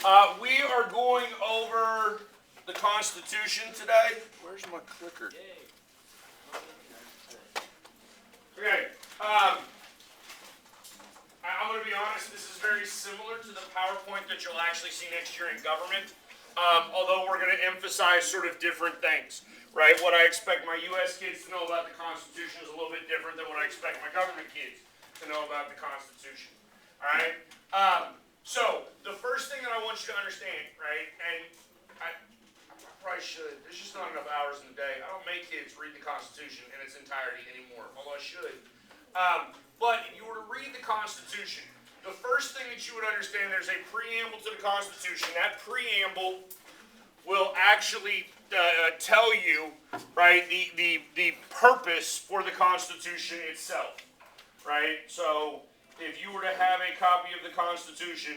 We are going over the Constitution today. Where's my clicker? Okay. I'm going to be honest, this is very similar to the PowerPoint that you'll actually see next year in government. Although we're going to emphasize sort of different things, right? What I expect my U.S. kids to know about the Constitution is a little bit different than what I expect my government kids to know about the Constitution. All right? So, the first thing that I want you to understand, right, and I probably should, there's just not enough hours in the day. I don't make kids read the Constitution in its entirety anymore, although I should. But if you were to read the Constitution, the first thing that you would understand, there's a preamble to the Constitution. That preamble will actually tell you, right, the purpose for the Constitution itself, right? So, if you were to have a copy of the Constitution,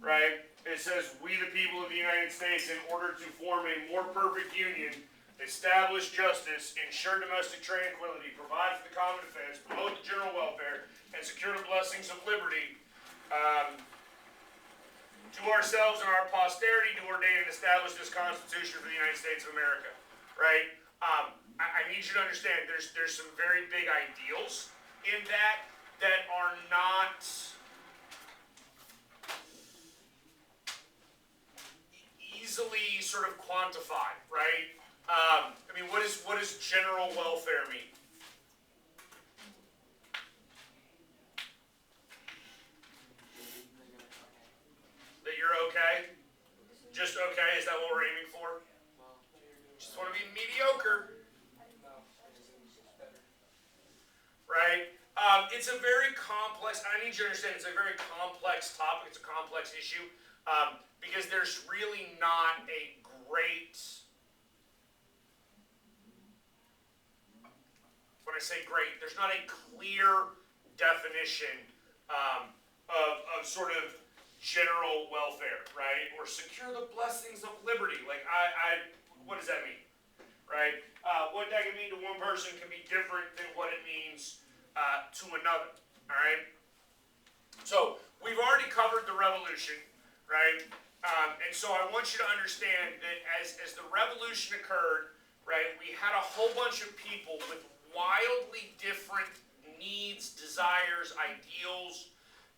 right, it says, "We the people of the United States, in order to form a more perfect union, establish justice, ensure domestic tranquility, provide for the common defense, promote the general welfare, and secure the blessings of liberty, to ourselves and our posterity, to ordain and establish this Constitution for the United States of America," right? I need you to understand there's some very big ideals in that are not easily sort of quantified, right? I mean, what does general welfare mean? That you're okay? Just okay? Is that what we're aiming for? Just want to be mediocre. Right? It's a very complex, I need you to understand, it's a very complex topic, it's a complex issue, because there's really not a great, when I say great, there's not a clear definition of sort of general welfare, right? Or secure the blessings of liberty. Like, what does that mean? Right? What that can mean to one person can be different than what it means to another. All right? So, we've already covered the revolution, right? And so I want you to understand that as the revolution occurred, right, we had a whole bunch of people with wildly different needs, desires, ideals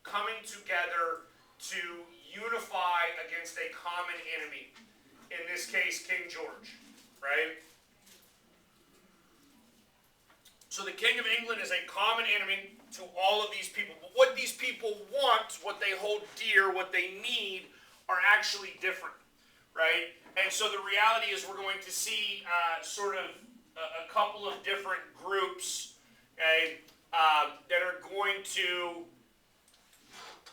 coming together to unify against a common enemy. In this case, King George, right? So the King of England is a common enemy to all of these people. But what these people want, what they hold dear, what they need, are actually different, right? And so the reality is we're going to see sort of a couple of different groups, okay, that are going to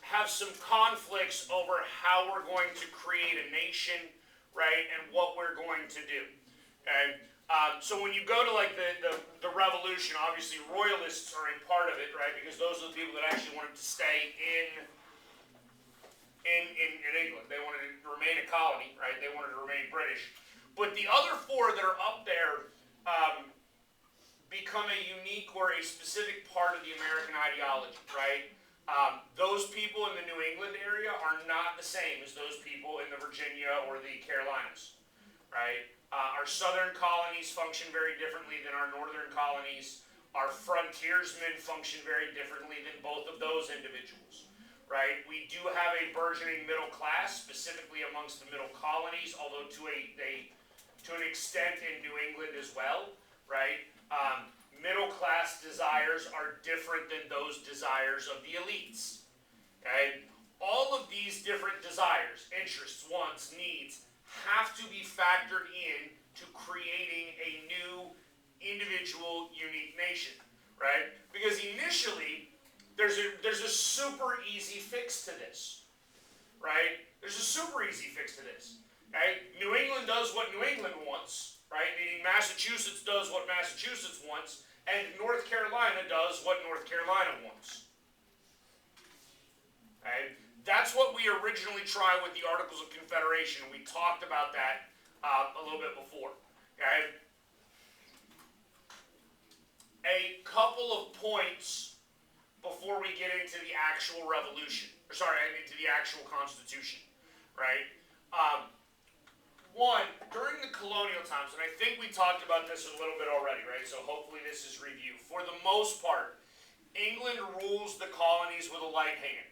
have some conflicts over how we're going to create a nation, right, and what we're going to do, okay? So when you go to like the revolution, obviously royalists are in part of it, right? Because those are the people that actually wanted to stay in England. They wanted to remain a colony, right? They wanted to remain British. But the other four that are up there become a unique or a specific part of the American ideology, right? Those people in the New England area are not the same as those people in the Virginia or the Carolinas, right? Our southern colonies function very differently than our northern colonies. Our frontiersmen function very differently than both of those individuals, right? We do have a burgeoning middle class, specifically amongst the middle colonies, although to an extent in New England as well, right? Middle class desires are different than those desires of the elites, okay? All of these different desires, interests, wants, needs, have to be factored in to creating a new individual unique nation, right? Because initially there's a super easy fix to this, right? There's a super easy fix to this, okay? New England does what New England wants, right? Meaning Massachusetts does what Massachusetts wants, and North Carolina does what North Carolina wants, okay? That's what we originally tried with the Articles of Confederation. We talked about that a little bit before. Okay? A couple of points before we get into the actual revolution, or sorry, into the actual Constitution. right? One, during the colonial times, and I think we talked about this a little bit already, right? So hopefully this is review. For the most part, England rules the colonies with a light hand.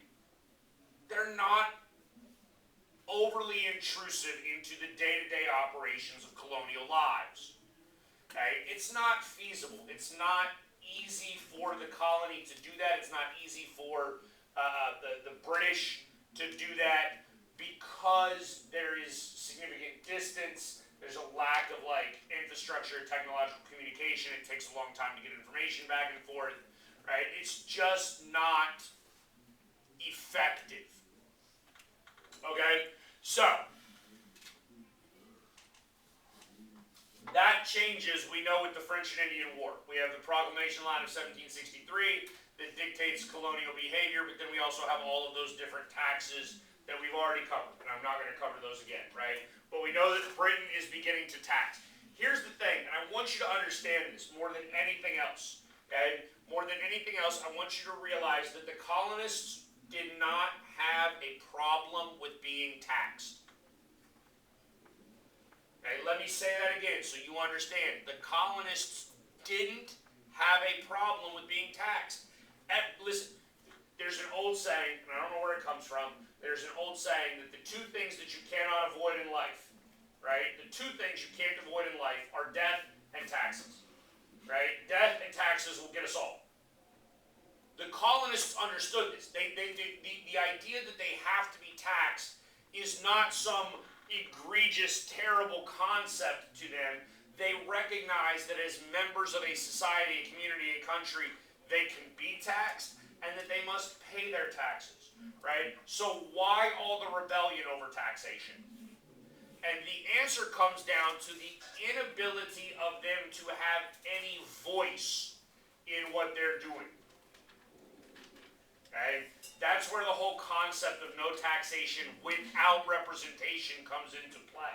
They're not overly intrusive into the day-to-day operations of colonial lives. Okay? It's not feasible. It's not easy for the colony to do that. It's not easy for the British to do that because there is significant distance. There's a lack of infrastructure, technological communication. It takes a long time to get information back and forth. Right? It's just not effective. Okay? So, that changes, we know, with the French and Indian War. We have the Proclamation Line of 1763 that dictates colonial behavior, but then we also have all of those different taxes that we've already covered, and I'm not going to cover those again, right? But we know that Britain is beginning to tax. Here's the thing, and I want you to understand this more than anything else, okay? More than anything else, I want you to realize that the colonists did not have a problem with being taxed. Okay, let me say that again so you understand. The colonists didn't have a problem with being taxed. Listen, there's an old saying, and I don't know where it comes from, there's an old saying that the two things that you cannot avoid in life, right? The two things you can't avoid in life are death and taxes, right? Death and taxes will get us all. The colonists understood this. The idea that they have to be taxed is not some egregious, terrible concept to them. They recognize that as members of a society, a community, a country, they can be taxed and that they must pay their taxes, right? So why all the rebellion over taxation? And the answer comes down to the inability of them to have any voice in what they're doing. Okay? That's where the whole concept of no taxation without representation comes into play.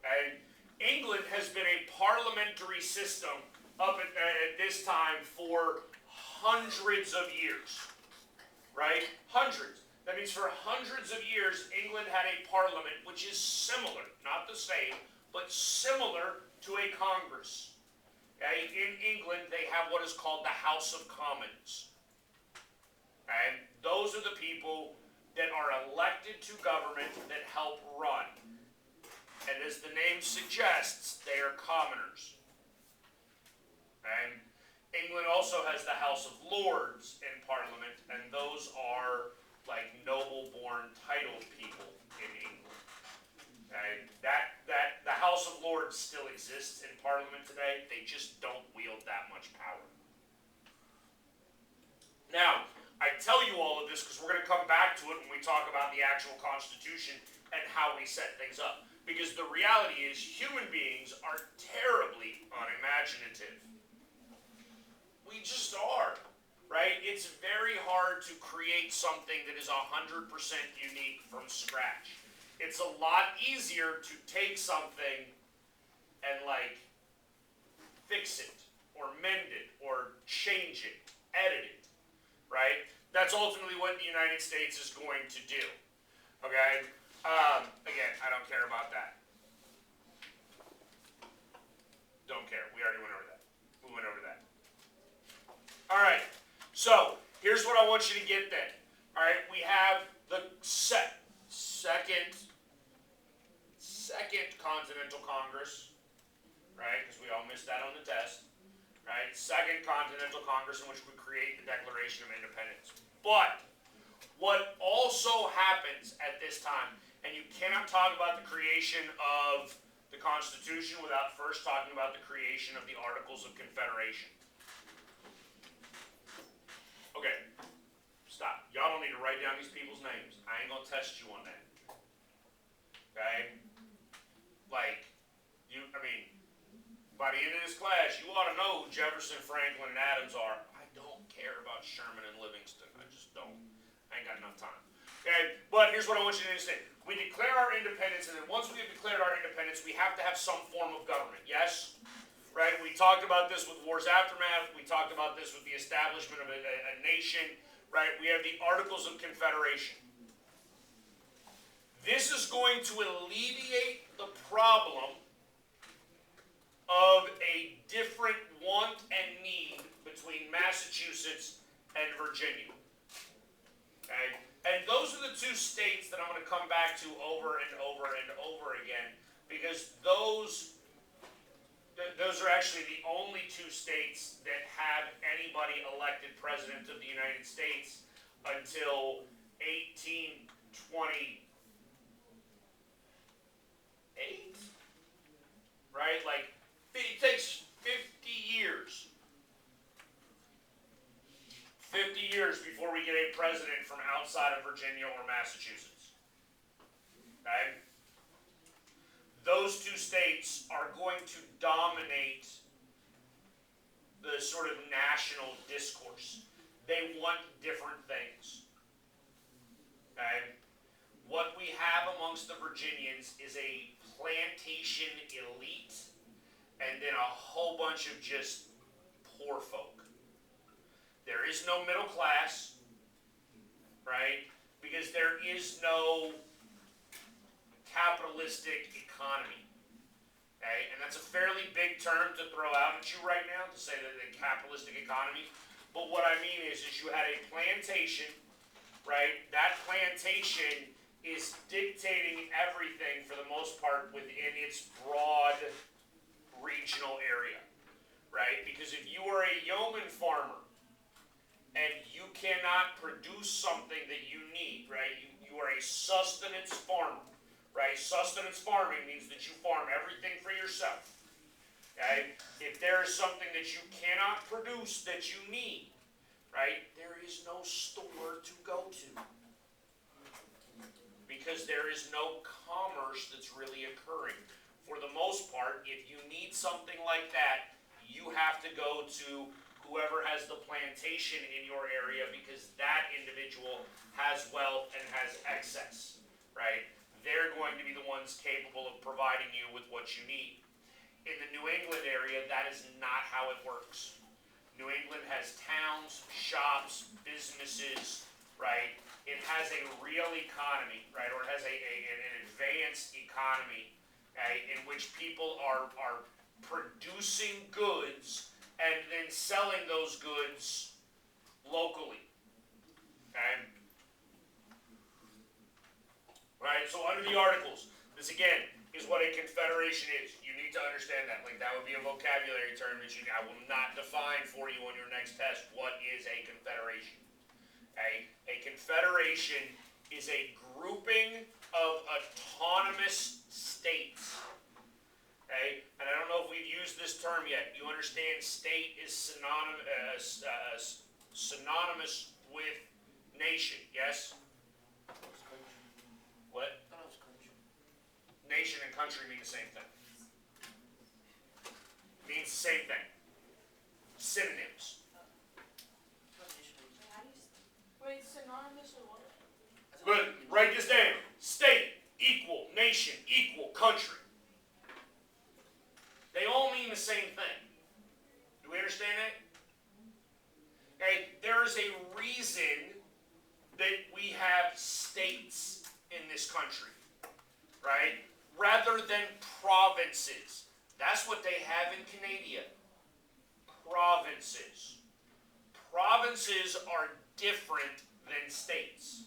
Okay? England has been a parliamentary system up at this time for hundreds of years. Right? Hundreds. That means for hundreds of years, England had a parliament which is similar, not the same, but similar to a Congress. Okay? In England, they have what is called the House of Commons. And those are the people that are elected to government that help run. And as the name suggests, they are commoners. And England also has the House of Lords in Parliament, and those are like noble-born, titled people in England. Okay? The House of Lords still exists in Parliament today. They just don't wield that much power. Now, I tell you all of this because we're going to come back to it when we talk about the actual Constitution and how we set things up. Because the reality is human beings are terribly unimaginative. We just are, right? It's very hard to create something that is 100% unique from scratch. It's a lot easier to take something and fix it or mend it or change it, edit it. Right? That's ultimately what the United States is going to do. Okay? Again, I don't care about that. Don't care. We already went over that. We went over that. Alright. So, here's what I want you to get then. Alright, we have the second Continental Congress. Right? Because we all missed that on the test. Right? Second Continental Congress in which we create the Declaration of Independence. But what also happens at this time, and you cannot talk about the creation of the Constitution without first talking about the creation of the Articles of Confederation. Okay, stop. Y'all don't need to write down these people's names. I ain't gonna test you on that. Okay? By the end of this class, you ought to know who Jefferson, Franklin, and Adams are. I don't care about Sherman and Livingston. I just don't. I ain't got enough time. Okay? But here's what I want you to understand. We declare our independence, and then once we have declared our independence, we have to have some form of government. Yes? Right? We talked about this with war's aftermath. We talked about this with the establishment of a nation. Right? We have the Articles of Confederation. This going to alleviate the problem of a different want and need between Massachusetts and Virginia. Okay? And those are the two states that I'm going to come back to over and over and over again, because those are actually the only two states that have anybody elected president of the United States until 1828, right? Like, it takes 50 years. 50 years before we get a president from outside of Virginia or Massachusetts. Okay? Those two states are going to dominate the sort of national discourse. They want different things. Okay? What we have amongst the Virginians is a plantation elite and then a whole bunch of just poor folk. There is no middle class, right? Because there is no capitalistic economy. Okay? And that's a fairly big term to throw out at you right now, to say that the capitalistic economy. But what I mean is you had a plantation, right? That plantation is dictating everything for the most part within its broad regional area, right? Because if you are a yeoman farmer and you cannot produce something that you need, right? You are a sustenance farmer, right? Sustenance farming means that you farm everything for yourself, okay? If there is something that you cannot produce that you need, right? There is no store to go to, because there is no commerce that's really occurring. For the most part, if you need something like that, you have to go to whoever has the plantation in your area, because that individual has wealth and has excess, right? They're going to be the ones capable of providing you with what you need. In the New England area, that is not how it works. New England has towns, shops, businesses, right? It has a real economy, right? Or it has an advanced economy, okay, in which people are producing goods and then selling those goods locally, okay? Right, so under the Articles, this again is what a confederation is. You need to understand that. Like, that would be a vocabulary term that I will not define for you on your next test. What is a confederation? Okay? A confederation is a grouping of autonomous states. Okay? And I don't know if we've used this term yet. You understand state is synonymous with nation, yes? What? Nation and country mean the same thing. Means the same thing. Synonyms. Wait, synonymous or what? Good. Write this down. State equal nation equal country. They all mean the same thing. Do we understand that? Okay. There is a reason that we have states in this country, right? Rather than provinces. That's what they have in Canada. Provinces. Provinces are different than states.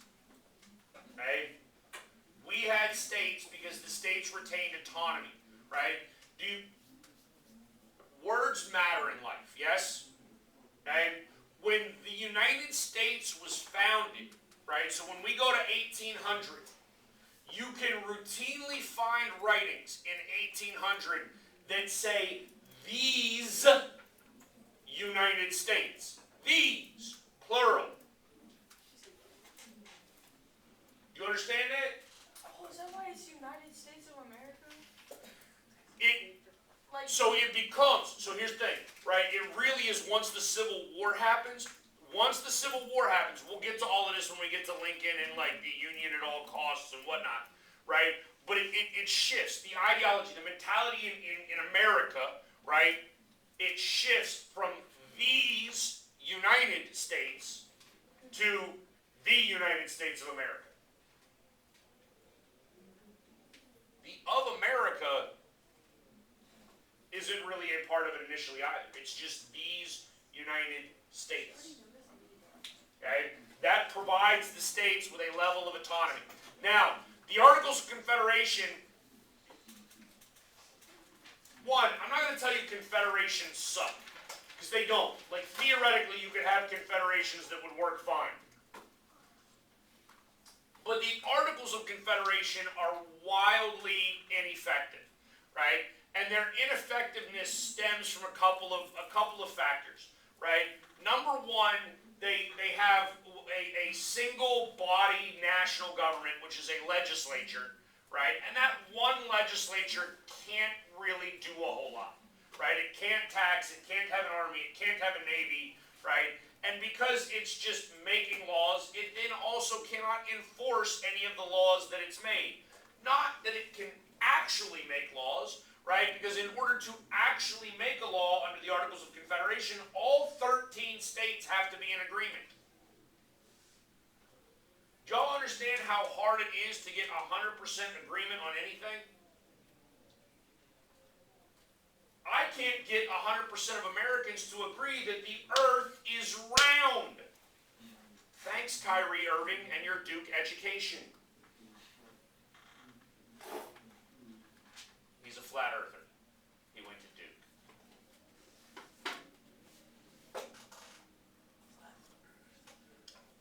Okay? We had states because the states retained autonomy, right? Words matter in life, yes? Okay? When the United States was founded, right? So when we go to 1800, you can routinely find writings in 1800 that say, these United States. These, plural. Do you understand that? Oh, is that why it's United States of America? So it becomes, so here's the thing, right? It really is once the Civil War happens, we'll get to all of this when we get to Lincoln and like the Union at all costs and whatnot, right? But it shifts. The ideology, the mentality in America, right? It shifts from these United States to the United States of America. really a part of it initially either. It's just these United States. Okay? That provides the states with a level of autonomy. Now, the Articles of Confederation, one, I'm not going to tell you confederations suck, because they don't. Like, theoretically, you could have confederations that would work fine. But the Articles of Confederation are wildly ineffective, right? And their ineffectiveness stems from a couple of factors, right? Number one, they have a single body national government, which is a legislature, right? And that one legislature can't really do a whole lot, right? It can't tax, it can't have an army, it can't have a navy, right? And because it's just making laws, it then also cannot enforce any of the laws that it's made. Not that it can actually make laws, right? Because in order to actually make a law under the Articles of Confederation, all 13 states have to be in agreement. Do y'all understand how hard it is to get 100% agreement on anything? I can't get 100% of Americans to agree that the earth is round. Thanks, Kyrie Irving, and your Duke education. He's a flat earther. He went to Duke.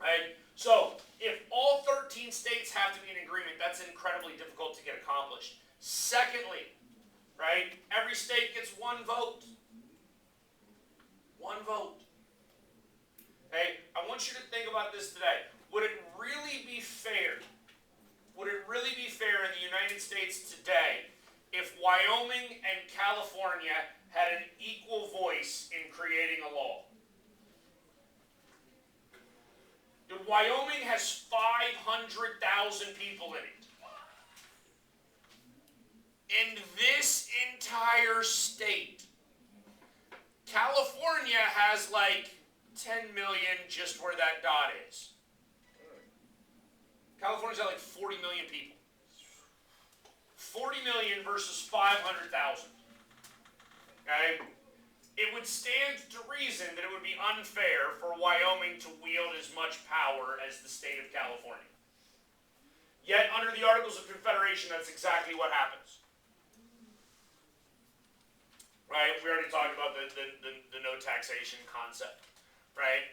Right? So, if all 13 states have to be in agreement, that's incredibly difficult to get accomplished. Secondly, right? Every state gets one vote. One vote. Hey, I want you to think about this today. Would it really be fair? Would it really be fair in the United States today if Wyoming and California had an equal voice in creating a law? Wyoming has 500,000 people in it. In this entire state, California has like 10 million just where that dot is. California's got like 40 million people. 40 million versus 500,000. Okay? It would stand to reason that it would be unfair for Wyoming to wield as much power as the state of California. Yet, under the Articles of Confederation, that's exactly what happens. Right? We already talked about the no taxation concept. Right?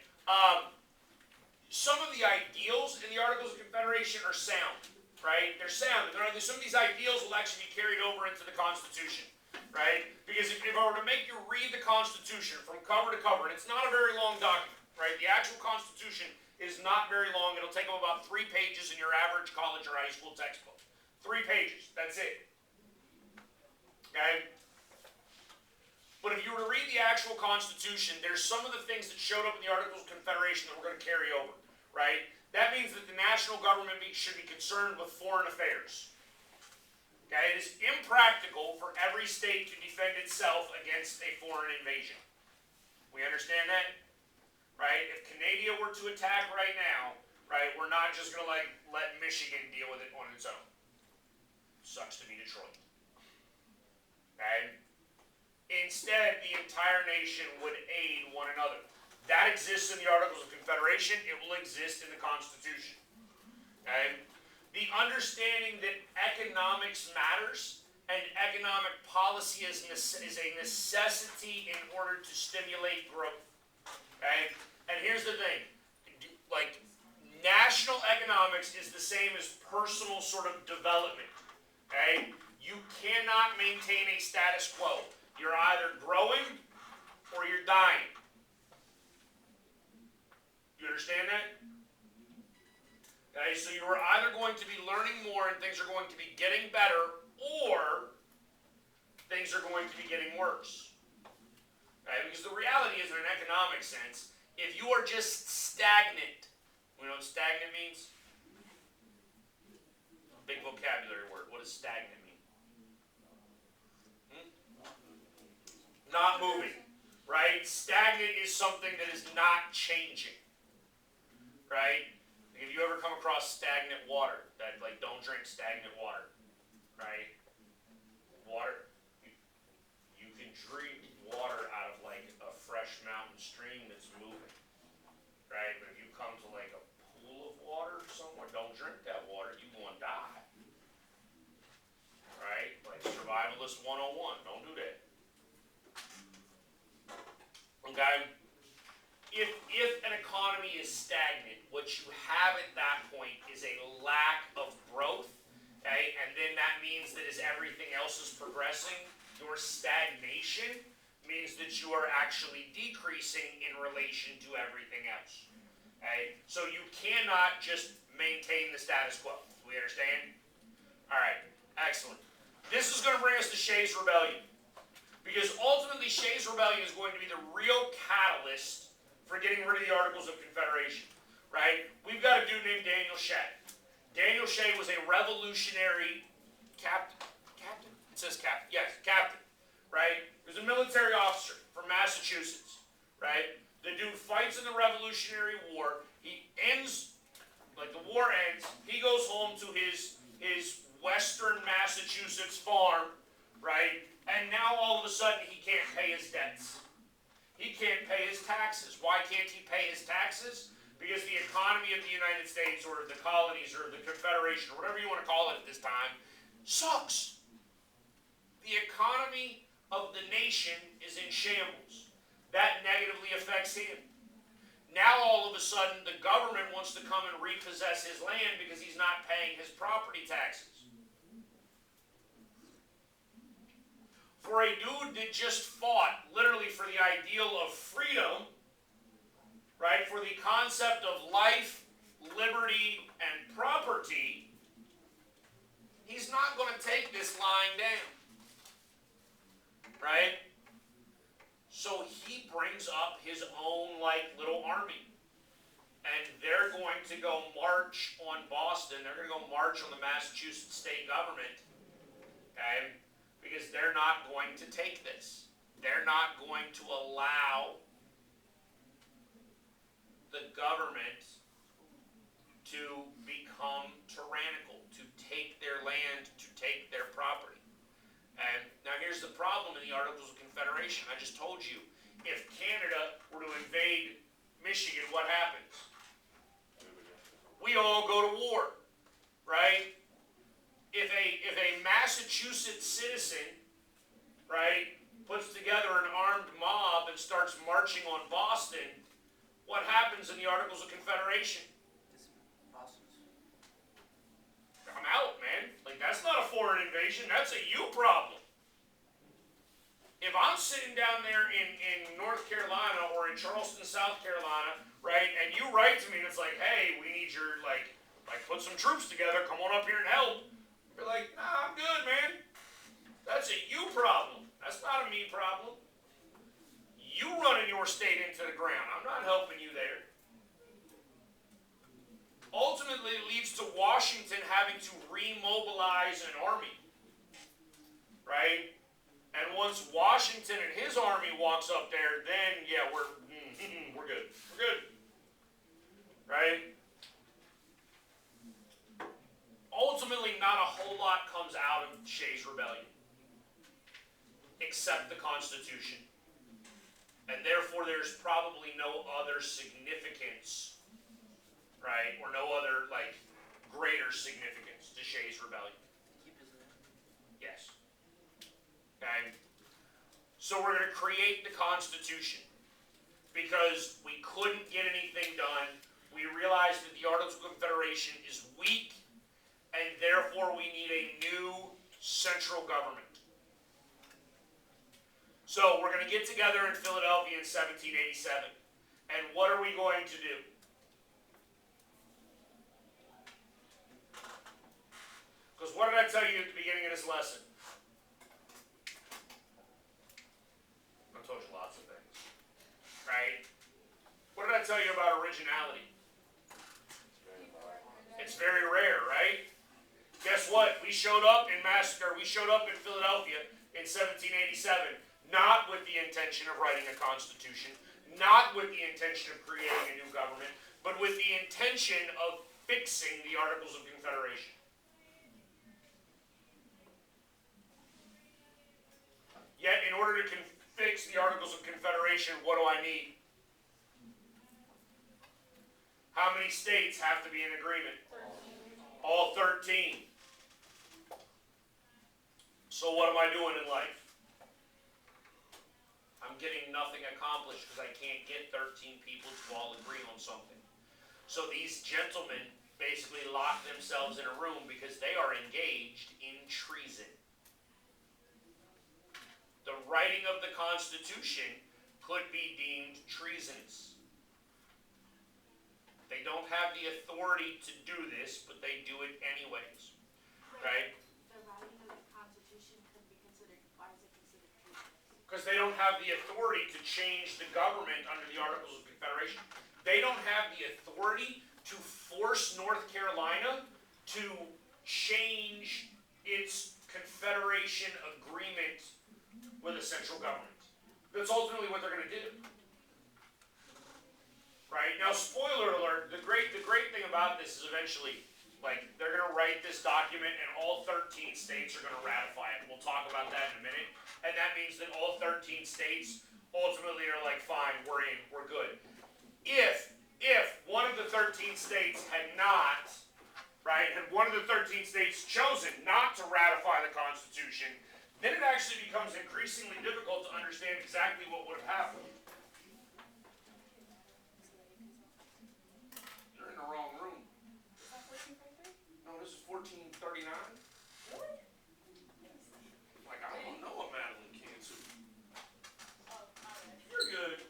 Some of the ideals in the Articles of Confederation are sound. Right? They're sound. Some of these ideals will actually be carried over into the Constitution. Right? Because if I were to make you read the Constitution from cover to cover, and it's not a very long document, right? The actual Constitution is not very long. It'll take up about 3 pages in your average college or high school textbook. 3 pages. That's it. Okay? But if you were to read the actual Constitution, there's some of the things that showed up in the Articles of Confederation that we're going to carry over, right? That means that the national government should be concerned with foreign affairs. Okay? It is impractical for every state to defend itself against a foreign invasion. We understand that? Right? If Canada were to attack right now, right, we're not just going to let Michigan deal with it on its own. Sucks to be Detroit. Okay? Instead, the entire nation would aid one another. That exists in the Articles of Confederation. It will exist in the Constitution. Okay? The understanding that economics matters and economic policy is a necessity in order to stimulate growth. Okay? And here's the thing. Like, national economics is the same as personal sort of development. Okay? You cannot maintain a status quo. You're either growing or you're dying. You understand that? Okay, so you are either going to be learning more and things are going to be getting better, or things are going to be getting worse. Okay, because the reality is, in an economic sense, if you are just stagnant, you know what stagnant means? Big vocabulary word. What does stagnant mean? Not moving, right? Stagnant is something that is not changing, right? If you ever come across stagnant water, that don't drink stagnant water, right? Water, you can drink water out of like a fresh mountain stream that's moving, right? But if you come to like a pool of water somewhere, don't drink that water, you gonna die. Right? Like Survivalist 101, don't do that. Okay? If an economy is stagnant, what you have at that point is a lack of growth, okay? And then that means that as everything else is progressing, your stagnation means that you are actually decreasing in relation to everything else. Okay? So you cannot just maintain the status quo. Do we understand? Alright, excellent. This is going to bring us to Shays' Rebellion. Because ultimately Shays' Rebellion is going to be the real catalyst for getting rid of the Articles of Confederation. Right? We've got a dude named Daniel Shay. Daniel Shay was a revolutionary captain. Captain? It says captain. Yes, captain. Right? He was a military officer from Massachusetts. Right? The dude fights in the Revolutionary War. He ends, like the war ends, he goes home to his western Massachusetts farm, right? And now all of a sudden he can't pay his debts. He can't pay his taxes. Why can't he pay his taxes? Because the economy of the United States or the colonies or the Confederation or whatever you want to call it at this time sucks. The economy of the nation is in shambles. That negatively affects him. Now all of a sudden the government wants to come and repossess his land because he's not paying his property taxes. For a dude that just fought literally for the ideal of freedom, right, for the concept of life, liberty, and property, he's not going to take this lying down. Right? So he brings up his own, like, little army. And they're going to go march on Boston. They're going to go march on the Massachusetts state government. Okay? Because they're not going to take this. They're not going to allow the government to become tyrannical, to take their land, to take their property. And now here's the problem in the Articles of Confederation. I just told you, if Canada were to invade Michigan, what happens? We all go to war, right? If a Massachusetts citizen, right, puts together an armed mob and starts marching on Boston, what happens in the Articles of Confederation? I'm out, man. Like, that's not a foreign invasion. That's a you problem. If I'm sitting down there in North Carolina or in Charleston, South Carolina, right, and you write to me and it's like, hey, we need your, like put some troops together, come on up here and help. You're like, nah, I'm good, man. That's a you problem. That's not a me problem. You running your state into the ground. I'm not helping you there. Ultimately, it leads to Washington having to remobilize an army, right? And once Washington and his army walks up there, then, yeah, we're good. We're good. Right? Ultimately, not a whole lot comes out of Shays' Rebellion, except the Constitution. And therefore, there's probably no other significance, right? Or no other, like, greater significance to Shays' Rebellion. Yes. Okay? So we're going to create the Constitution. Because we couldn't get anything done. We realized that the Articles of Confederation is weak, and therefore we need a new central government. So we're going to get together in Philadelphia in 1787. And what are we going to do? Because what did I tell you at the beginning of this lesson? I told you lots of things. Right? What did I tell you about originality? It's very rare, right? Guess what? We showed up in Philadelphia in 1787, not with the intention of writing a constitution, not with the intention of creating a new government, but with the intention of fixing the Articles of Confederation. Yet, in order to fix the Articles of Confederation, what do I need? How many states have to be in agreement? 13. All 13. So what am I doing in life? I'm getting nothing accomplished because I can't get 13 people to all agree on something. So these gentlemen basically lock themselves in a room because they are engaged in treason. The writing of the Constitution could be deemed treasonous. They don't have the authority to do this, but they do it anyways. Right? The writing of the Constitution could be considered, why is it considered treasonous? Because they don't have the authority to change the government under the Articles of Confederation. They don't have the authority to force North Carolina to change its Confederation agreement with a central government. That's ultimately what they're going to do. Right? Now, spoiler alert, the great thing about this is eventually, like, they're going to write this document and all 13 states are going to ratify it. We'll talk about that in a minute. And that means that all 13 states ultimately are like, fine, we're in, we're good. If one of the 13 states had not, right, had one of the 13 states chosen not to ratify the Constitution, then it actually becomes increasingly difficult to understand exactly what would have happened. You're in the wrong room. Is that 14.3? No, this is 1439. Really? Like, I don't know what Madeline canceled. Oh, alright. You're good.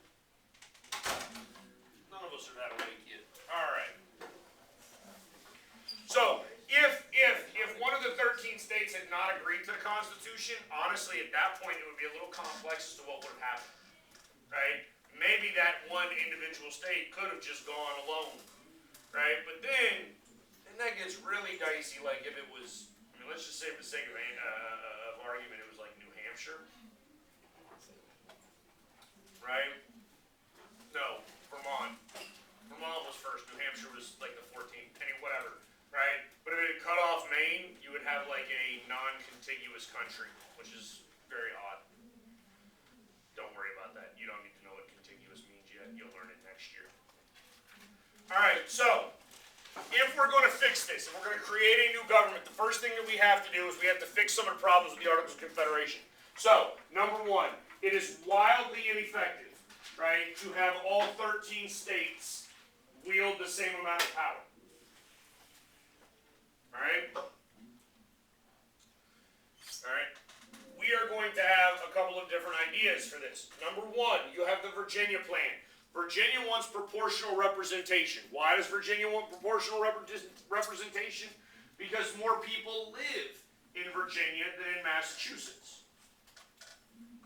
None of us are that awake yet. Alright. So, if one of the 13 states had not agreed to the Constitution, honestly, at that point, it would be a little complex as to what would have happened. Right? Maybe that one individual state could have just gone alone. Right? But then that gets really dicey, like if it was, I mean, let's just say for the sake of argument, it was like New Hampshire. Right? No, Vermont. Vermont was first. New Hampshire was like the 14th. Whatever. Right? But if it had cut off Maine, you would have like a non-contiguous country, which is very odd. Don't worry about that. You don't need to know what contiguous means yet. You'll learn it next year. Alright, so, if we're going to fix this, if we're going to create a new government, the first thing that we have to do is we have to fix some of the problems with the Articles of Confederation. So, number one, it is wildly ineffective, right, to have all 13 states wield the same amount of power. Alright? Alright? We are going to have a couple of different ideas for this. Number one, you have the Virginia plan. Virginia wants proportional representation. Why does Virginia want proportional representation? Because more people live in Virginia than in Massachusetts.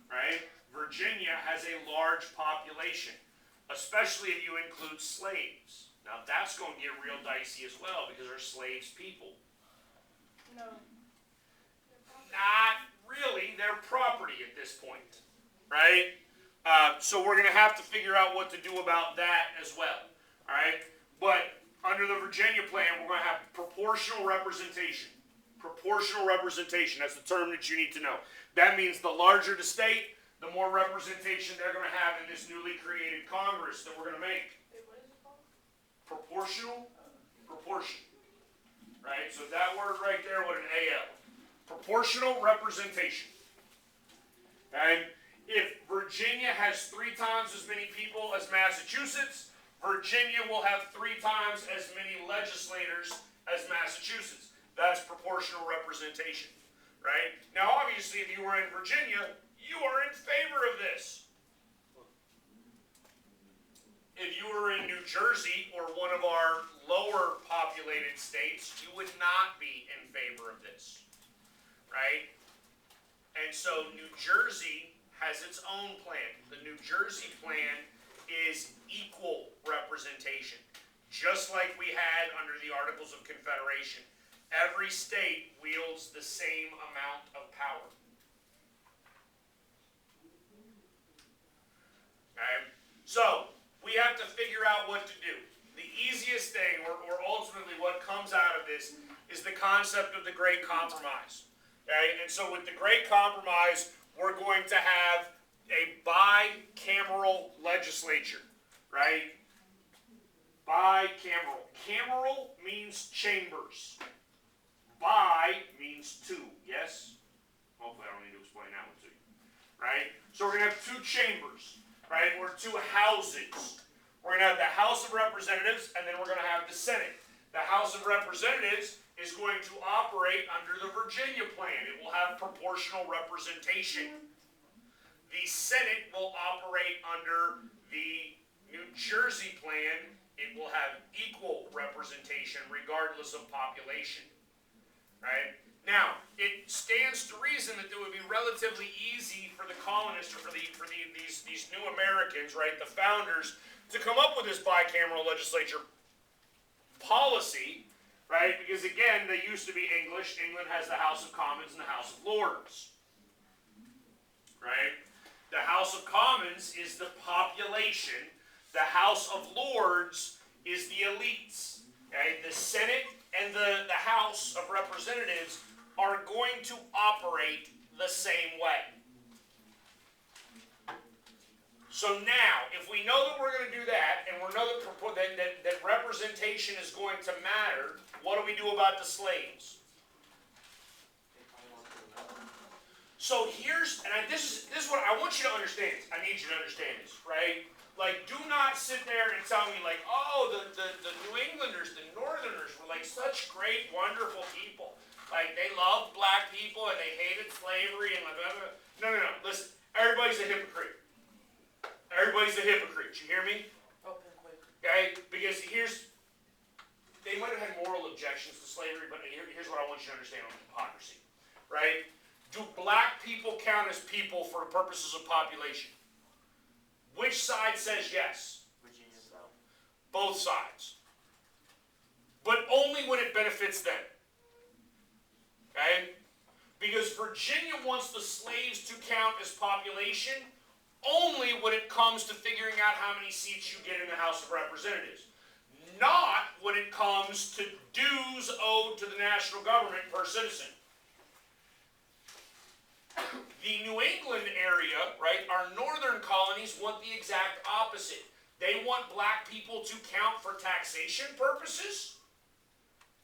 Right? Virginia has a large population, especially if you include slaves. Now that's going to get real dicey as well because are slaves people? No. Not really. They're property at this point. Right? So we're going to have to figure out what to do about that as well. Alright? But under the Virginia plan, we're going to have proportional representation. Proportional representation. That's the term that you need to know. That means the larger the state, the more representation they're going to have in this newly created Congress that we're going to make. Wait, what is it called? Proportional? Proportion. Right? So that word right there with an AL. Proportional representation. And if Virginia has 3 times as many people as Massachusetts, Virginia will have 3 times as many legislators as Massachusetts. That's proportional representation. Right? Now obviously if you were in Virginia, you are in favor of this. If you were in New Jersey or one of our lower populated states, you would not be in favor of this. Right? And so New Jersey has its own plan. The New Jersey plan is equal representation. Just like we had under the Articles of Confederation. Every state wields the same amount of power. Okay? So, we have to figure out what to do. The easiest thing, or ultimately what comes out of this, is the concept of the Great Compromise. Okay? And so with the Great Compromise, we're going to have a bicameral legislature, right? Bicameral. Cameral means chambers. Bi means two, yes? Hopefully I don't need to explain that one to you, right? So we're going to have two chambers, right? Or two houses. We're going to have the House of Representatives, and then we're going to have the Senate. The House of Representatives is going to operate under the Virginia plan. It will have proportional representation. The Senate will operate under the New Jersey plan. It will have equal representation regardless of population. Right? Now, it stands to reason that it would be relatively easy for the colonists or for these new Americans, right, the founders, to come up with this bicameral legislature policy, right? Because again, they used to be English. England has the House of Commons and the House of Lords. Right? The House of Commons is the population. The House of Lords is the elites. Okay? The Senate and the House of Representatives are going to operate the same way. So now, if we know that we're going to do that, and we know that representation is going to matter, what do we do about the slaves? So here's, this is what I want you to understand. I need you to understand this, right? Like, do not sit there and tell me, like, oh, the New Englanders, the Northerners were like such great, wonderful people. Like, they loved black people and they hated slavery and blah, blah, blah. No. Listen, everybody's a hypocrite. Everybody's a hypocrite. You hear me? Okay? Because they might have had moral objections to slavery, but here's what I want you to understand on hypocrisy. Right? Do black people count as people for purposes of population? Which side says yes? Virginia South. Both sides. But only when it benefits them. Okay? Because Virginia wants the slaves to count as population only when it comes to figuring out how many seats you get in the House of Representatives. Not when it comes to dues owed to the national government per citizen. The New England area, right, our northern colonies want the exact opposite. They want black people to count for taxation purposes,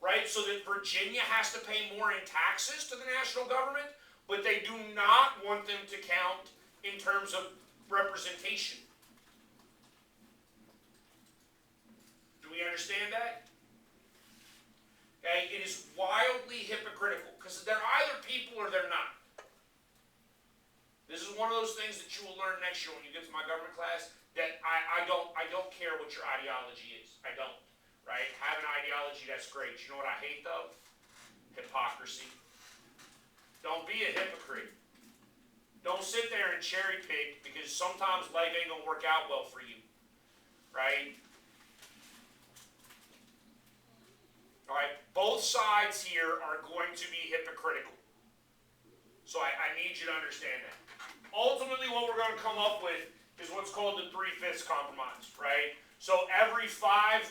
right, so that Virginia has to pay more in taxes to the national government, but they do not want them to count in terms of representation. Do we understand that? Okay, it is wildly hypocritical, because they're either people or they're not. This is one of those things that you will learn next year when you get to my government class, that I don't care what your ideology is. I don't. Right? Have an ideology, that's great. You know what I hate though? Hypocrisy. Don't be a hypocrite. Don't sit there and cherry pick, because sometimes life ain't gonna work out well for you. Right? Alright? Both sides here are going to be hypocritical. So I need you to understand that. Ultimately, what we're going to come up with is what's called the 3/5 compromise, right? So every 5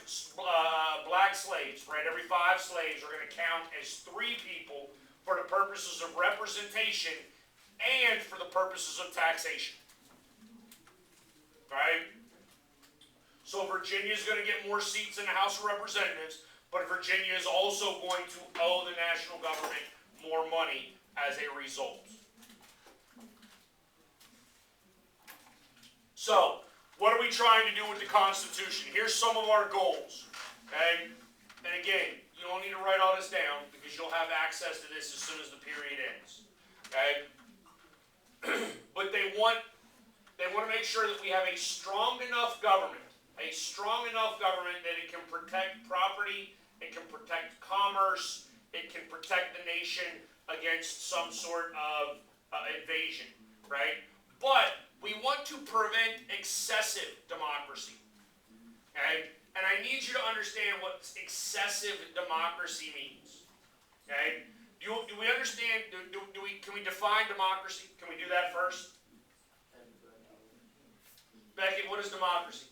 black slaves, right, every 5 slaves are going to count as 3 people for the purposes of representation and for the purposes of taxation. Right? So Virginia is going to get more seats in the House of Representatives, but Virginia is also going to owe the national government more money as a result. So, what are we trying to do with the Constitution? Here's some of our goals. Okay? And again, you don't need to write all this down, because you'll have access to this as soon as the period ends. Okay? But they want to make sure that we have a strong enough government that it can protect property, it can protect commerce, it can protect the nation against some sort of invasion, right? But we want to prevent excessive democracy, okay? And I need you to understand what excessive democracy means, okay? Do we understand, can we define democracy? Can we do that first? Becky, what is democracy?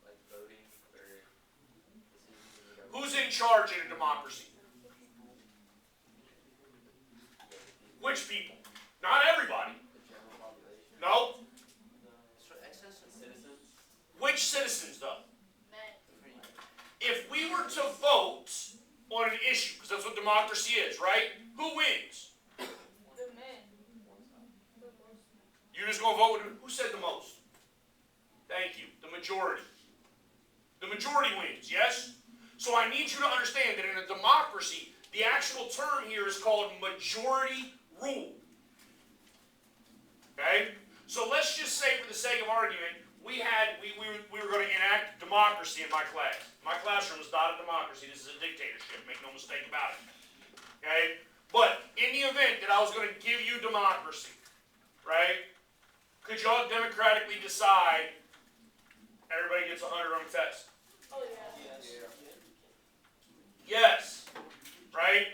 Like voting or decisions in the government. Who's in charge in a democracy? Which people? Not everybody. The general population. No, So that's what democracy is, right? Who wins? The men. You're just going to vote with who said the most? Thank you. The majority. The majority wins, yes? So I need you to understand that in a democracy, the actual term here is called majority rule. Okay? So let's just say, for the sake of argument, we were going to enact democracy in my class. My classroom is not a democracy. This is a dictatorship. Make no mistake about it. Okay? But in the event that I was going to give you democracy, right? Could y'all democratically decide everybody gets 100 on the test? Oh yeah. Yes. Right?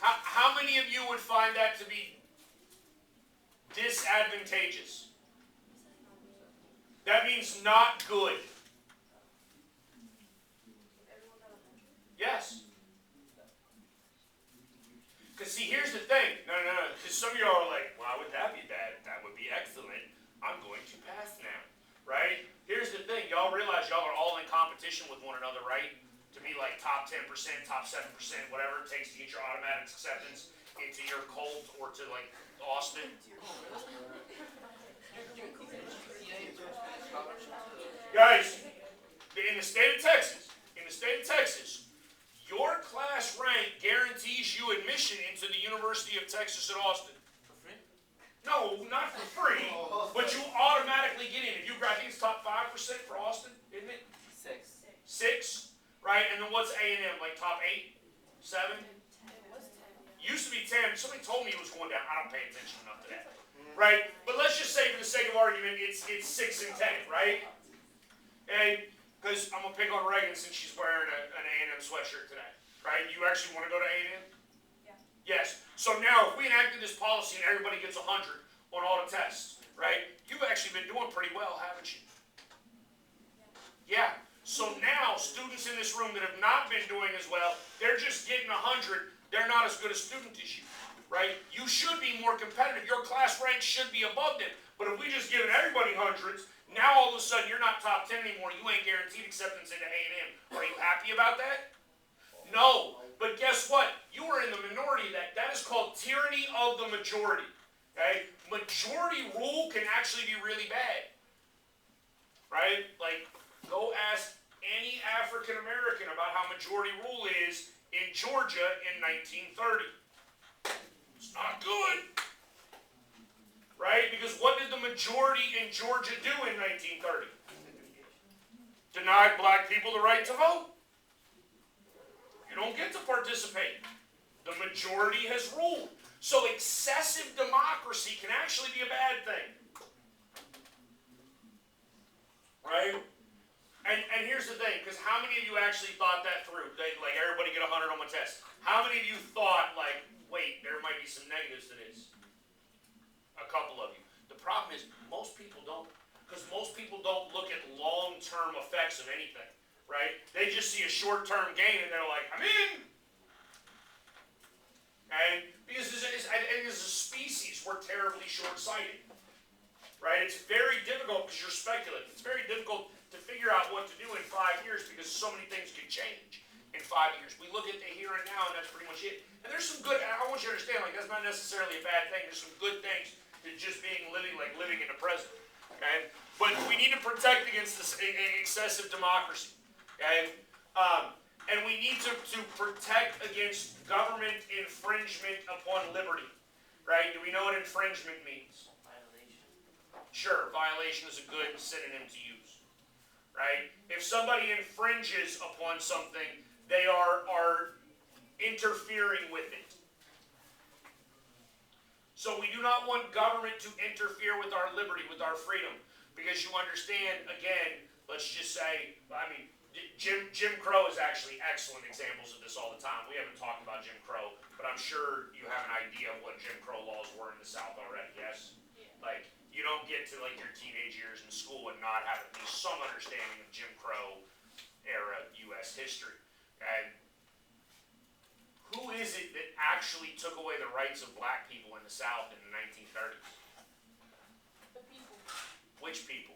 How many of you would find that to be disadvantageous? That means not good. Yes. Because see, here's the thing. No. Because some of y'all are like, why would that be bad? That would be excellent. I'm going to pass now. Right? Here's the thing. Y'all realize y'all are all in competition with one another, right? To be like top 10%, top 7%, whatever it takes to get your automatic acceptance into your Colt or to like Austin. Guys, in the state of Texas, your class rank guarantees you admission into the University of Texas at Austin. For free? No, not for free, but you automatically get in. If you, I think it's top 5% for Austin, isn't it? 6. 6, right? And then what's A&M, like top 8, 7? Used to be 10. Somebody told me it was going down. I don't pay attention enough to that, right? But let's just say, for the sake of argument, it's 6 and 10, right? And because I'm gonna pick on Reagan since she's wearing an A&M sweatshirt today, right? You actually want to go to A&M? Yeah. Yes. So now, if we enacted this policy and everybody gets 100 on all the tests, right? You've actually been doing pretty well, haven't you? Yeah. So now, students in this room that have not been doing as well, they're just getting 100. They're not as good a student as you, right? You should be more competitive. Your class rank should be above them. But if we just given everybody hundreds, now all of a sudden you're not top 10 anymore. You ain't guaranteed acceptance into A&M. Are you happy about that? No. But guess what? You are in the minority of that. That is called tyranny of the majority. Okay? Majority rule can actually be really bad. Right? Like, go ask any African American about how majority rule is in Georgia in 1930. It's not good. Right? Because what did the majority in Georgia do in 1930? Denied black people the right to vote. You don't get to participate. The majority has ruled. So excessive democracy can actually be a bad thing. Right? And here's the thing, because how many of you actually thought that through? Like, everybody get 100 on my test. How many of you thought, like, wait, there might be some negatives to this? A couple of you. The problem is, most people don't. Because most people don't look at long-term effects of anything, right? They just see a short-term gain, and they're like, I'm in! And because as a species, we're terribly short-sighted, right? It's very difficult, because you're speculative. It's very difficult to figure out what to do in 5 years, because so many things could change in 5 years. We look at the here and now, and that's pretty much it. And there's some good, I want you to understand, like, that's not necessarily a bad thing. There's some good things to just living in the present, okay? But we need to protect against this excessive democracy, okay? And we need to protect against government infringement upon liberty, right? Do we know what infringement means? Violation. Sure, violation is a good synonym to use, right? If somebody infringes upon something, they are interfering with it. So we do not want government to interfere with our liberty, with our freedom, because you understand, again, let's just say, I mean, Jim Crow is actually excellent examples of this all the time. We haven't talked about Jim Crow, but I'm sure you have an idea of what Jim Crow laws were in the South already, yes? Yeah. Like, you don't get to like your teenage years in school and not have at least some understanding of Jim Crow era U.S. history. And who is it that actually took away the rights of black people in the South in the 1930s? The people. Which people?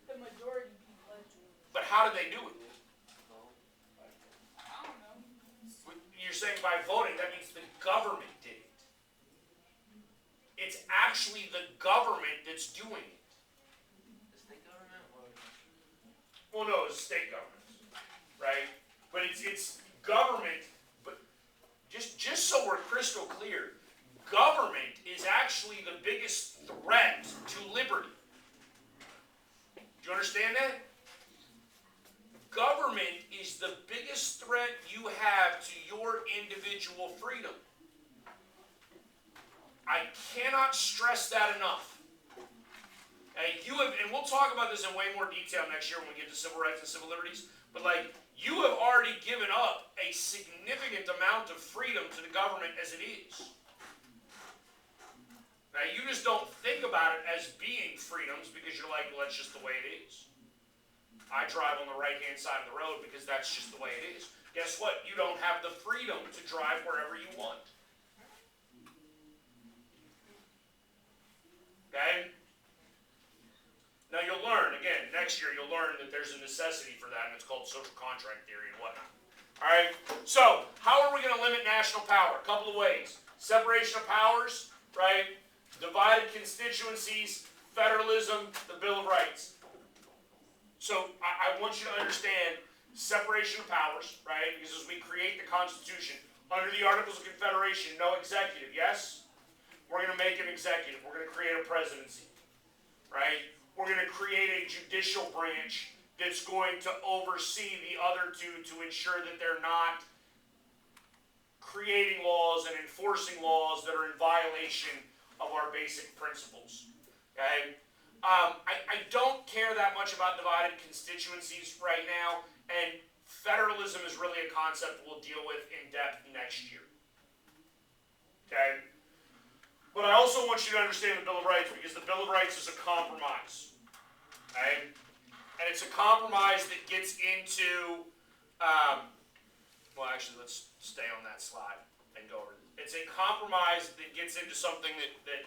The majority people. But how did they do it? I don't know. saying by voting, that means the government did it. It's actually the government that's doing it. The state government or? Well, no, it's state governments, right? But it's government. But just so we're crystal clear, government is actually the biggest threat to liberty. Do you understand that? Government is the biggest threat you have to your individual freedom. I cannot stress that enough. And we'll talk about this in way more detail next year when we get to civil rights and civil liberties, but you have already given up a significant amount of freedom to the government as it is. Now, you just don't think about it as being freedoms because you're like, well, that's just the way it is. I drive on the right-hand side of the road because that's just the way it is. Guess what? You don't have the freedom to drive wherever you want. Okay? Now you'll learn, again, next year you'll learn that there's a necessity for that, and it's called social contract theory and whatnot. Alright? So, how are we going to limit national power? A couple of ways. Separation of powers, right? Divided constituencies, federalism, the Bill of Rights. So, I want you to understand separation of powers, right? Because as we create the Constitution, under the Articles of Confederation, no executive, yes? We're going to make an executive. We're going to create a presidency, right? We're going to create a judicial branch that's going to oversee the other two to ensure that they're not creating laws and enforcing laws that are in violation of our basic principles, okay? I don't care that much about divided constituencies right now, and federalism is really a concept we'll deal with in depth next year, okay? But I also want you to understand the Bill of Rights because the Bill of Rights is a compromise, okay? And it's a compromise that gets into, well, actually, let's stay on that slide and go over it. It's a compromise that gets into something that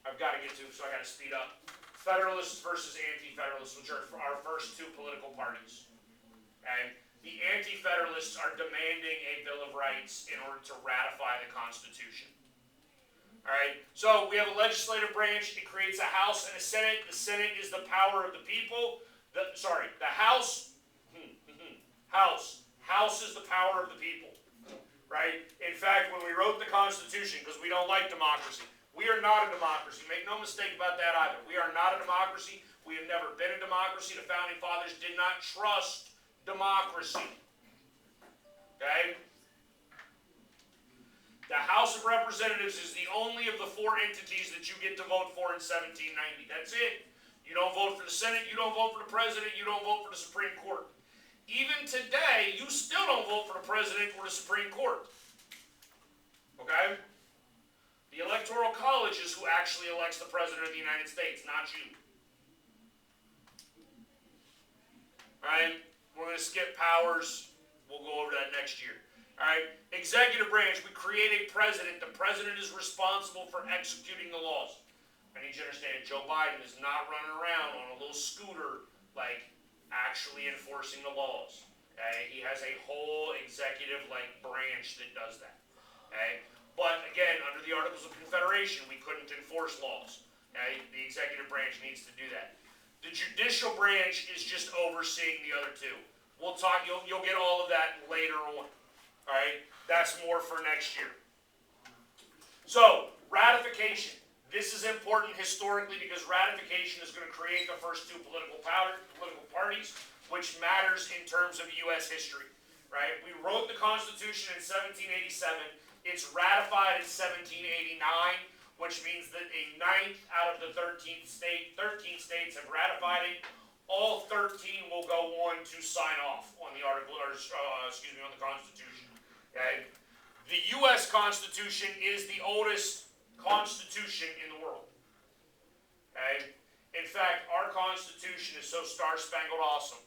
I've got to get to, so I got to speed up. Federalists versus anti-federalists, which are our first two political parties, okay? The anti-federalists are demanding a Bill of Rights in order to ratify the Constitution. Alright, so we have a legislative branch. It creates a House and a Senate. The Senate is the power of the people. The House is the power of the people. Right? In fact, when we wrote the Constitution, because we don't like democracy, we are not a democracy. Make no mistake about that either. We are not a democracy. We have never been a democracy. The Founding Fathers did not trust democracy. Okay? The House of Representatives is the only of the four entities that you get to vote for in 1790. That's it. You don't vote for the Senate, you don't vote for the President, you don't vote for the Supreme Court. Even today, you still don't vote for the President or the Supreme Court. Okay? The Electoral College is who actually elects the President of the United States, not you. Alright? We're going to skip powers. We'll go over that next year. Alright, executive branch, we create a president. The president is responsible for executing the laws. I need you to understand, Joe Biden is not running around on a little scooter, actually enforcing the laws. Okay, he has a whole executive, branch that does that. Okay, but again, under the Articles of Confederation, we couldn't enforce laws. Okay, the executive branch needs to do that. The judicial branch is just overseeing the other two. We'll talk, you'll get all of that later on. Alright, that's more for next year. So, ratification. This is important historically because ratification is going to create the first two political parties, which matters in terms of U.S. history. Right? We wrote the Constitution in 1787. It's ratified in 1789, which means that a ninth out of the 13 states have ratified it. All 13 will go on to sign off on the on the Constitution. Okay? The U.S. Constitution is the oldest Constitution in the world. Okay? In fact, our Constitution is so star-spangled awesome,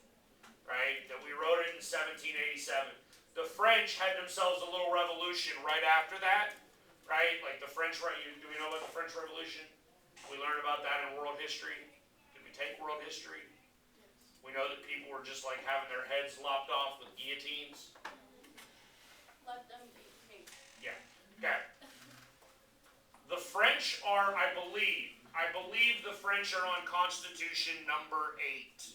right, that we wrote it in 1787. The French had themselves a little revolution right after that, right? Like the French, do we know about the French Revolution? We learned about that in world history. Did we take world history? We know that people were just having their heads lopped off with guillotines. are, I believe the French are on Constitution number 8.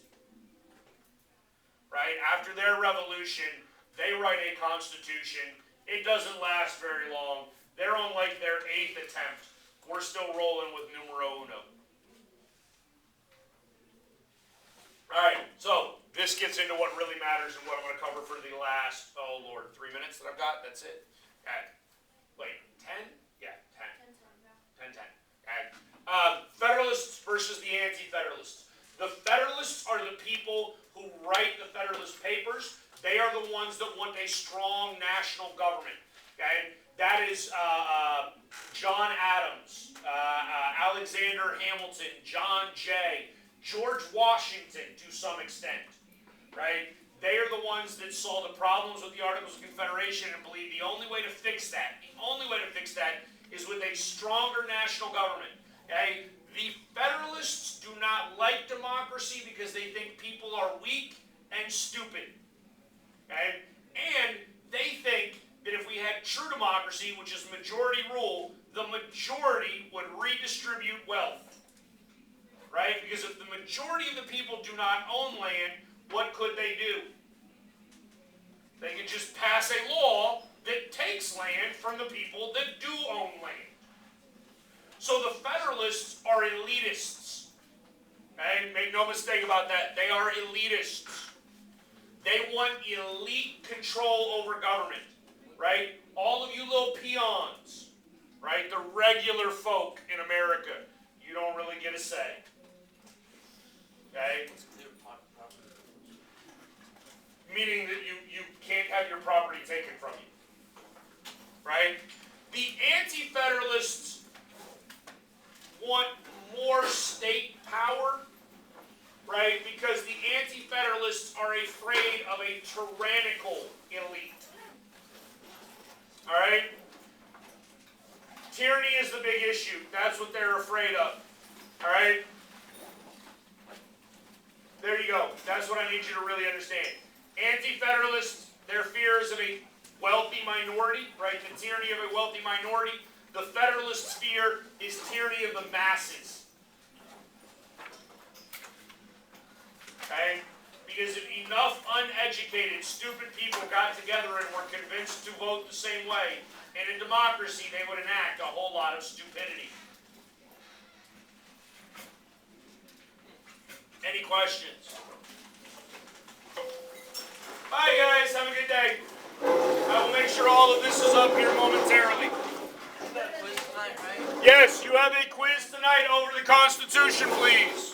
Right? After their revolution, they write a constitution. It doesn't last very long. They're on like their 8th attempt. We're still rolling with numero uno. Alright, so this gets into what really matters and what I'm going to cover for the last, 3 minutes that I've got. That's it. Okay. Wait, 10? Yeah, 10. 10. Okay. Federalists versus the anti-federalists. The Federalists are the people who write the Federalist Papers. They are the ones that want a strong national government. Okay? That is John Adams, Alexander Hamilton, John Jay, George Washington to some extent. Right? They are the ones that saw the problems with the Articles of Confederation and believe the only way to fix that, is with a stronger national government. Okay? The Federalists do not like democracy because they think people are weak and stupid. Okay? And they think that if we had true democracy, which is majority rule, the majority would redistribute wealth. Right? Because if the majority of the people do not own land, what could they do? They could just pass a law that takes land from the people that do own land. So the Federalists are elitists. Okay? Make no mistake about that. They are elitists. They want elite control over government. Right? All of you little peons. Right? The regular folk in America. You don't really get a say. Okay? Meaning that you can't have your property taken from you. Right? The anti-federalists want more state power, right? Because the anti-federalists are afraid of a tyrannical elite. Alright? Tyranny is the big issue. That's what they're afraid of. Alright? There you go. That's what I need you to really understand. Anti-federalists, their fear is of a wealthy minority, right? The tyranny of a wealthy minority. The Federalists' fear is tyranny of the masses. Okay? Because if enough uneducated, stupid people got together and were convinced to vote the same way, in a democracy they would enact a whole lot of stupidity. Any questions? Bye guys, have a good day. I will make sure all of this is up here momentarily. Quiz tonight, right? Yes, you have a quiz tonight over the Constitution, please.